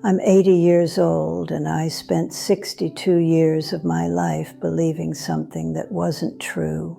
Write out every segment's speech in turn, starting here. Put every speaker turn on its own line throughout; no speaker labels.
I'm 80 years old, and I spent 62 years of my life believing something that wasn't true.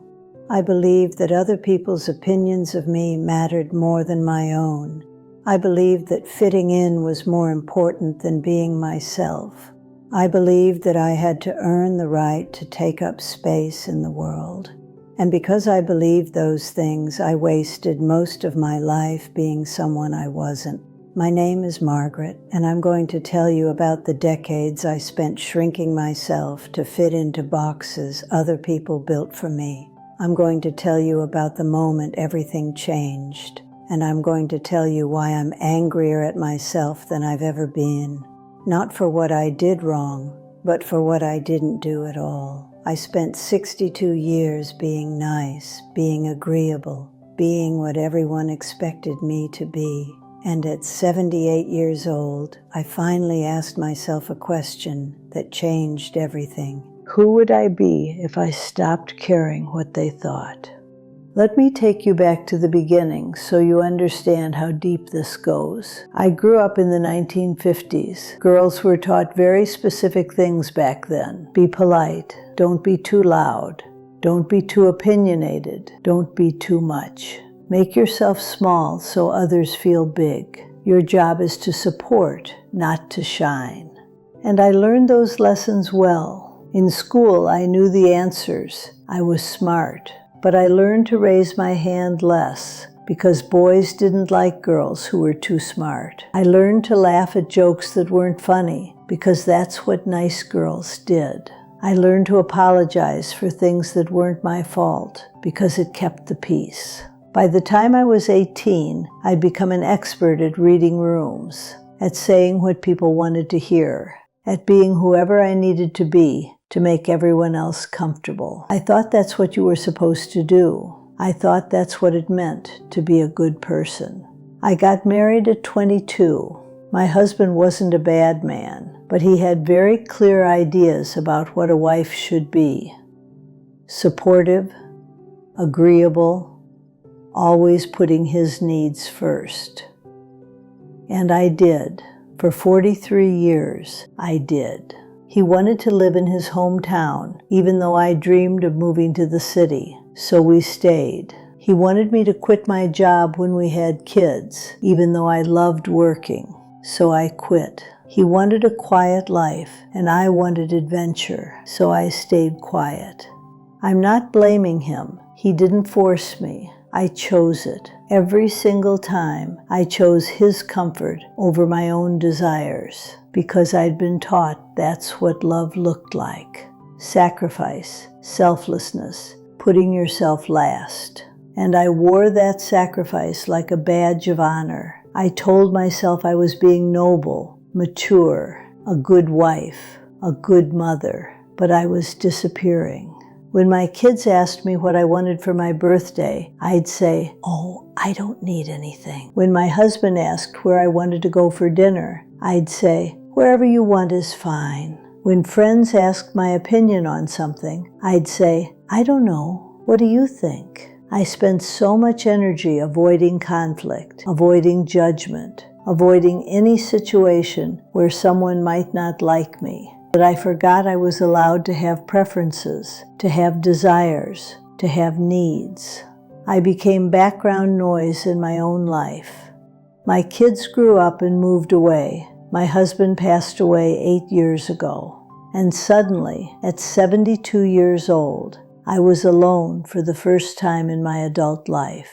I believed that other people's opinions of me mattered more than my own. I believed that fitting in was more important than being myself. I believed that I had to earn the right to take up space in the world. And because I believed those things, I wasted most of my life being someone I wasn't. My name is Margaret, and I'm going to tell you about the decades I spent shrinking myself to fit into boxes other people built for me. I'm going to tell you about the moment everything changed, and I'm going to tell you why I'm angrier at myself than I've ever been. Not for what I did wrong, but for what I didn't do at all. I spent 62 years being nice, being agreeable, being what everyone expected me to be. And at 78 years old, I finally asked myself a question that changed everything. Who would I be if I stopped caring what they thought? Let me take you back to the beginning so you understand how deep this goes. I grew up in the 1950s. Girls were taught very specific things back then. Be polite. Don't be too loud. Don't be too opinionated. Don't be too much. Make yourself small so others feel big. Your job is to support, not to shine. And I learned those lessons well. In school, I knew the answers. I was smart. But I learned to raise my hand less because boys didn't like girls who were too smart. I learned to laugh at jokes that weren't funny because that's what nice girls did. I learned to apologize for things that weren't my fault because it kept the peace. By the time I was 18, I'd become an expert at reading rooms, at saying what people wanted to hear, at being whoever I needed to be to make everyone else comfortable. I thought that's what you were supposed to do. I thought that's what it meant to be a good person. I got married at 22. My husband wasn't a bad man, but he had very clear ideas about what a wife should be. Supportive, agreeable, always putting his needs first. And I did. For 43 years, I did. He wanted to live in his hometown, even though I dreamed of moving to the city, so we stayed. He wanted me to quit my job when we had kids, even though I loved working, so I quit. He wanted a quiet life, and I wanted adventure, so I stayed quiet. I'm not blaming him. He didn't force me. I chose it. Every single time, I chose his comfort over my own desires because I'd been taught that's what love looked like. Sacrifice, selflessness, putting yourself last. And I wore that sacrifice like a badge of honor. I told myself I was being noble, mature, a good wife, a good mother, but I was disappearing. When my kids asked me what I wanted for my birthday, I'd say, "Oh, I don't need anything." When my husband asked where I wanted to go for dinner, I'd say, "Wherever you want is fine." When friends asked my opinion on something, I'd say, "I don't know. What do you think?" I spent so much energy avoiding conflict, avoiding judgment, avoiding any situation where someone might not like me, that I forgot I was allowed to have preferences, to have desires, to have needs. I became background noise in my own life. My kids grew up and moved away. My husband passed away 8 years ago. And suddenly, at 72 years old, I was alone for the first time in my adult life.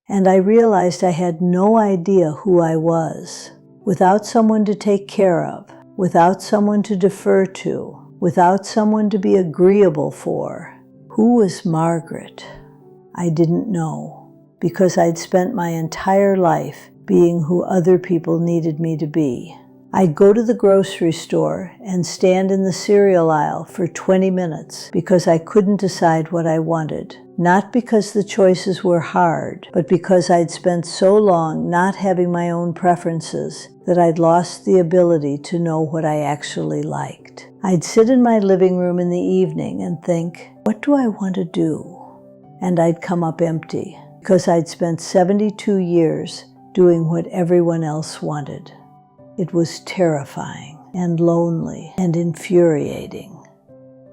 And I realized I had no idea who I was. Without someone to take care of, without someone to defer to, without someone to be agreeable for. Who was Margaret? I didn't know, because I'd spent my entire life being who other people needed me to be. I'd go to the grocery store and stand in the cereal aisle for 20 minutes because I couldn't decide what I wanted. Not because the choices were hard, but because I'd spent so long not having my own preferences that I'd lost the ability to know what I actually liked. I'd sit in my living room in the evening and think, what do I want to do? And I'd come up empty because I'd spent 72 years doing what everyone else wanted. It was terrifying and lonely and infuriating.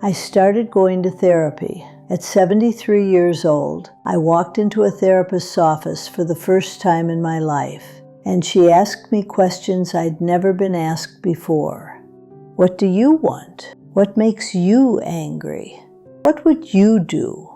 I started going to therapy. At 73 years old, I walked into a therapist's office for the first time in my life, and she asked me questions I'd never been asked before. What do you want? What makes you angry? What would you do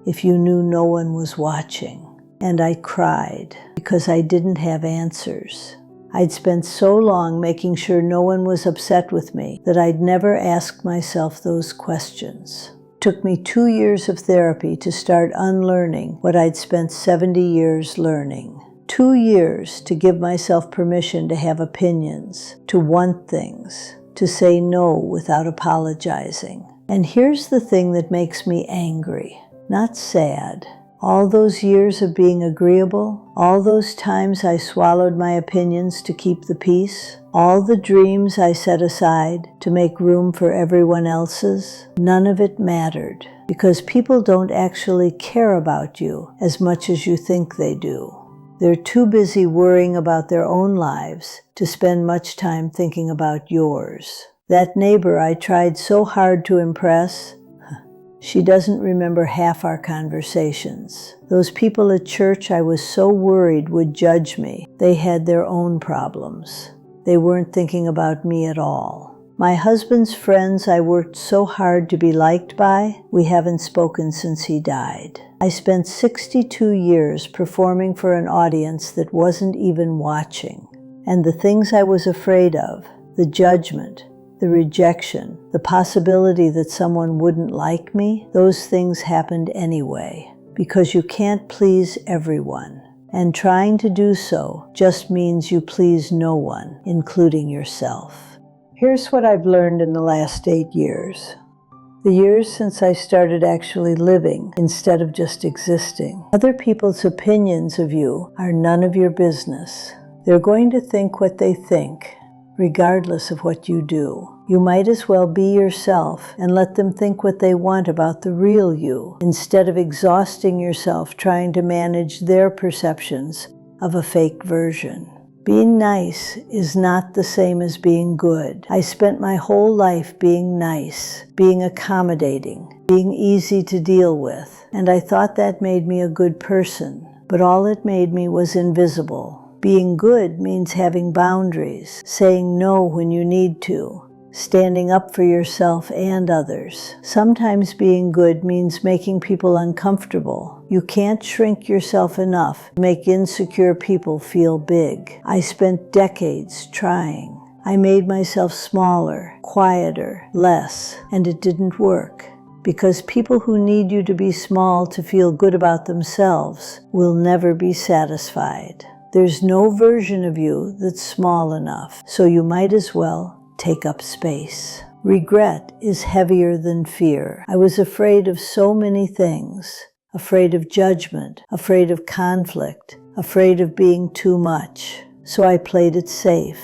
if you knew no one was watching? And I cried because I didn't have answers. I'd spent so long making sure no one was upset with me that I'd never asked myself those questions. It took me 2 years of therapy to start unlearning what I'd spent 70 years learning. 2 years to give myself permission to have opinions, to want things, to say no without apologizing. And here's the thing that makes me angry, not sad. All those years of being agreeable, all those times I swallowed my opinions to keep the peace, all the dreams I set aside to make room for everyone else's, none of it mattered, because people don't actually care about you as much as you think they do. They're too busy worrying about their own lives to spend much time thinking about yours. That neighbor I tried so hard to impress, she doesn't remember half our conversations. Those people at church I was so worried would judge me, they had their own problems. They weren't thinking about me at all. My husband's friends I worked so hard to be liked by, we haven't spoken since he died. I spent 62 years performing for an audience that wasn't even watching. And the things I was afraid of, the judgment, the rejection, the possibility that someone wouldn't like me, those things happened anyway, because you can't please everyone. And trying to do so just means you please no one, including yourself. Here's what I've learned in the last 8 years. The years since I started actually living instead of just existing. Other people's opinions of you are none of your business. They're going to think what they think, regardless of what you do. You might as well be yourself and let them think what they want about the real you, instead of exhausting yourself trying to manage their perceptions of a fake version. Being nice is not the same as being good. I spent my whole life being nice, being accommodating, being easy to deal with, and I thought that made me a good person, but all it made me was invisible. Being good means having boundaries, saying no when you need to, standing up for yourself and others. Sometimes being good means making people uncomfortable. You can't shrink yourself enough to make insecure people feel big. I spent decades trying. I made myself smaller, quieter, less, and it didn't work. Because people who need you to be small to feel good about themselves will never be satisfied. There's no version of you that's small enough, so you might as well take up space. Regret is heavier than fear. I was afraid of so many things. Afraid of judgment, afraid of conflict, afraid of being too much. So I played it safe.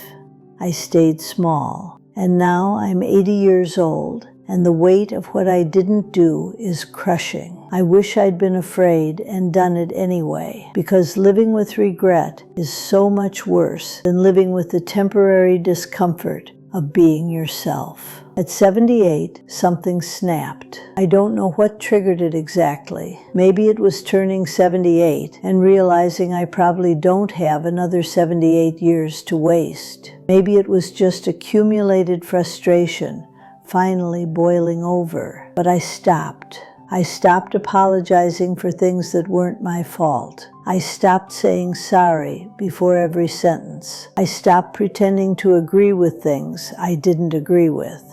I stayed small. And now I'm 80 years old, and the weight of what I didn't do is crushing. I wish I'd been afraid and done it anyway, because living with regret is so much worse than living with the temporary discomfort of being yourself. At 78, something snapped. I don't know what triggered it exactly. Maybe it was turning 78 and realizing I probably don't have another 78 years to waste. Maybe it was just accumulated frustration finally boiling over. But I stopped. I stopped apologizing for things that weren't my fault. I stopped saying sorry before every sentence. I stopped pretending to agree with things I didn't agree with.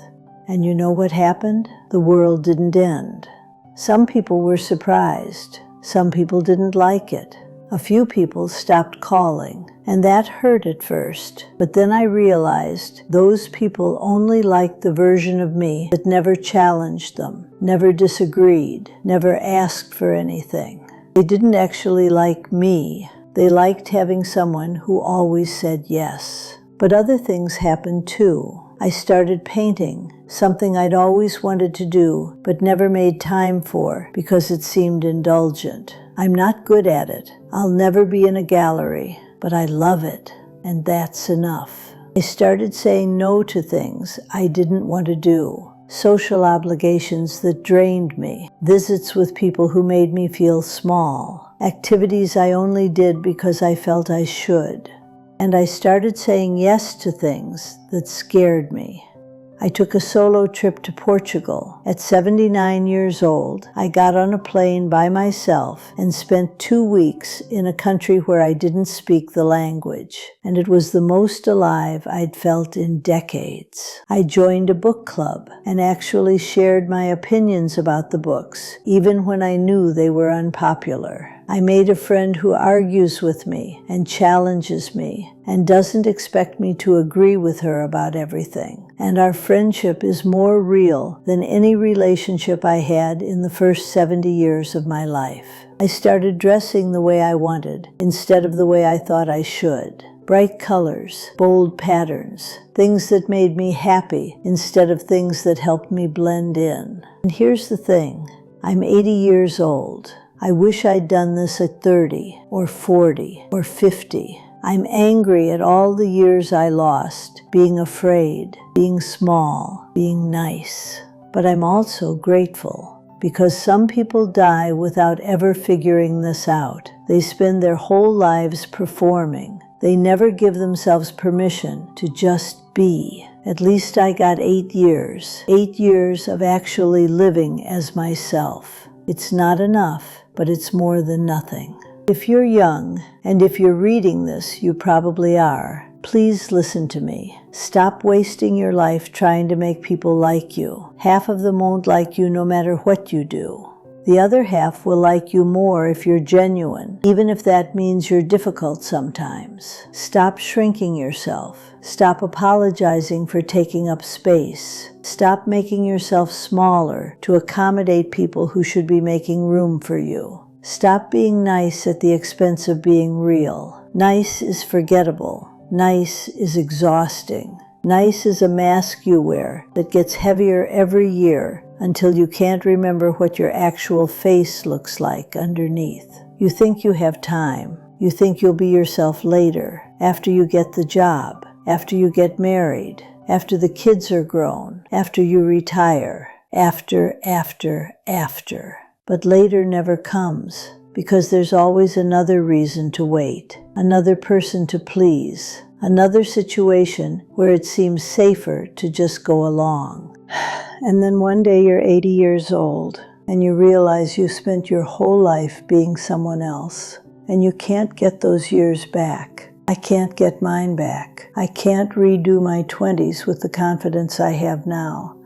And you know what happened? The world didn't end. Some people were surprised. Some people didn't like it. A few people stopped calling, and that hurt at first. But then I realized those people only liked the version of me that never challenged them, never disagreed, never asked for anything. They didn't actually like me. They liked having someone who always said yes. But other things happened too. I started painting, something I'd always wanted to do, but never made time for because it seemed indulgent. I'm not good at it. I'll never be in a gallery, but I love it, and that's enough. I started saying no to things I didn't want to do, social obligations that drained me, visits with people who made me feel small, activities I only did because I felt I should. And I started saying yes to things that scared me. I took a solo trip to Portugal. At 79 years old, I got on a plane by myself and spent 2 weeks in a country where I didn't speak the language, and it was the most alive I'd felt in decades. I joined a book club and actually shared my opinions about the books, even when I knew they were unpopular. I made a friend who argues with me and challenges me and doesn't expect me to agree with her about everything. And our friendship is more real than any relationship I had in the first 70 years of my life. I started dressing the way I wanted instead of the way I thought I should. Bright colors, bold patterns, things that made me happy instead of things that helped me blend in. And here's the thing, I'm 80 years old. I wish I'd done this at 30 or 40 or 50. I'm angry at all the years I lost, being afraid, being small, being nice. But I'm also grateful because some people die without ever figuring this out. They spend their whole lives performing. They never give themselves permission to just be. At least I got 8 years of actually living as myself. It's not enough, but it's more than nothing. If you're young, and if you're reading this, you probably are, please listen to me. Stop wasting your life trying to make people like you. Half of them won't like you no matter what you do. The other half will like you more if you're genuine, even if that means you're difficult sometimes. Stop shrinking yourself. Stop apologizing for taking up space. Stop making yourself smaller to accommodate people who should be making room for you. Stop being nice at the expense of being real. Nice is forgettable. Nice is exhausting. Nice is a mask you wear that gets heavier every year until you can't remember what your actual face looks like underneath. You think you have time. You think you'll be yourself later, after you get the job, after you get married, after the kids are grown, after you retire, after. But later never comes, because there's always another reason to wait, another person to please, another situation where it seems safer to just go along. And then one day you're 80 years old, and you realize you spent your whole life being someone else, and you can't get those years back. I can't get mine back. I can't redo my 20s with the confidence I have now.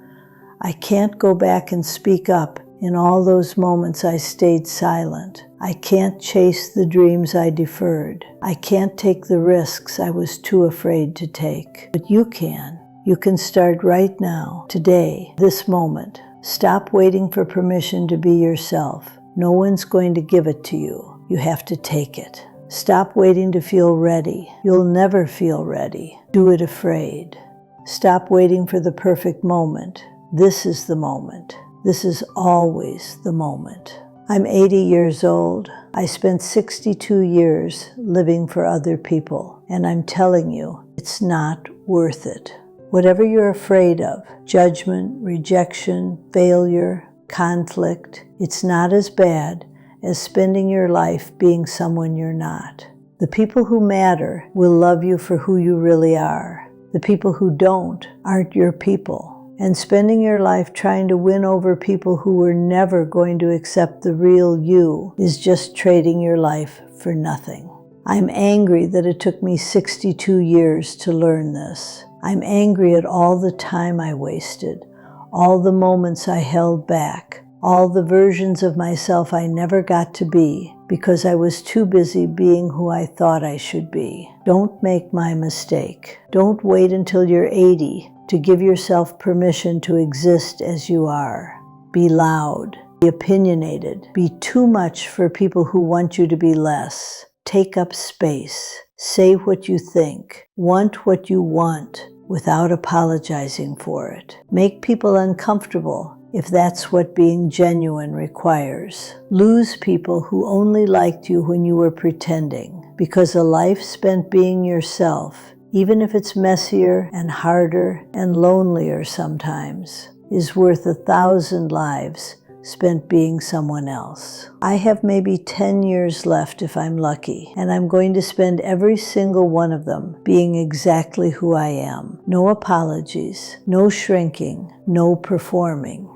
I can't go back and speak up in all those moments I stayed silent. I can't chase the dreams I deferred. I can't take the risks I was too afraid to take. But you can. You can start right now, today, this moment. Stop waiting for permission to be yourself. No one's going to give it to you. You have to take it. Stop waiting to feel ready. You'll never feel ready. Do it afraid. Stop waiting for the perfect moment. This is the moment. This is always the moment. I'm 80 years old. I spent 62 years living for other people, and I'm telling you, it's not worth it. Whatever you're afraid of, judgment, rejection, failure, conflict, it's not as bad as spending your life being someone you're not. The people who matter will love you for who you really are. The people who don't aren't your people. And spending your life trying to win over people who were never going to accept the real you is just trading your life for nothing. I'm angry that it took me 62 years to learn this. I'm angry at all the time I wasted, all the moments I held back, all the versions of myself I never got to be because I was too busy being who I thought I should be. Don't make my mistake. Don't wait until you're 80 to give yourself permission to exist as you are. Be loud, be opinionated, be too much for people who want you to be less. Take up space, say what you think, want what you want without apologizing for it. Make people uncomfortable if that's what being genuine requires. Lose people who only liked you when you were pretending, because a life spent being yourself, even if it's messier and harder and lonelier sometimes, is worth 1,000 lives spent being someone else. I have maybe 10 years left if I'm lucky, and I'm going to spend every single one of them being exactly who I am. No apologies, no shrinking, no performing.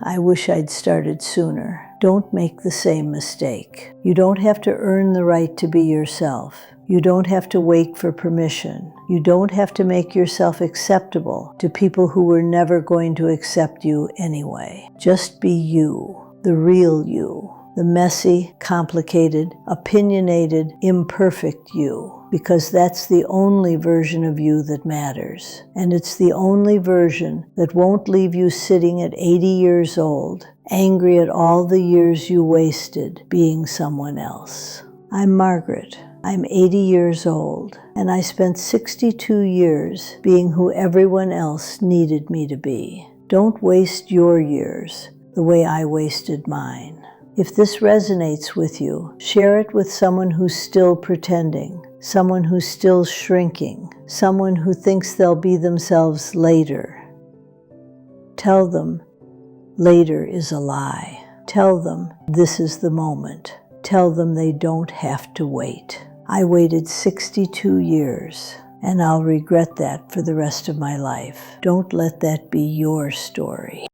I wish I'd started sooner. Don't make the same mistake. You don't have to earn the right to be yourself. You don't have to wait for permission. You don't have to make yourself acceptable to people who were never going to accept you anyway. Just be you, the real you, the messy, complicated, opinionated, imperfect you, because that's the only version of you that matters. And it's the only version that won't leave you sitting at 80 years old, angry at all the years you wasted being someone else. I'm Margaret. I'm 80 years old, and I spent 62 years being who everyone else needed me to be. Don't waste your years the way I wasted mine. If this resonates with you, share it with someone who's still pretending, someone who's still shrinking, someone who thinks they'll be themselves later. Tell them later is a lie. Tell them this is the moment. Tell them they don't have to wait. I waited 62 years, and I'll regret that for the rest of my life. Don't let that be your story.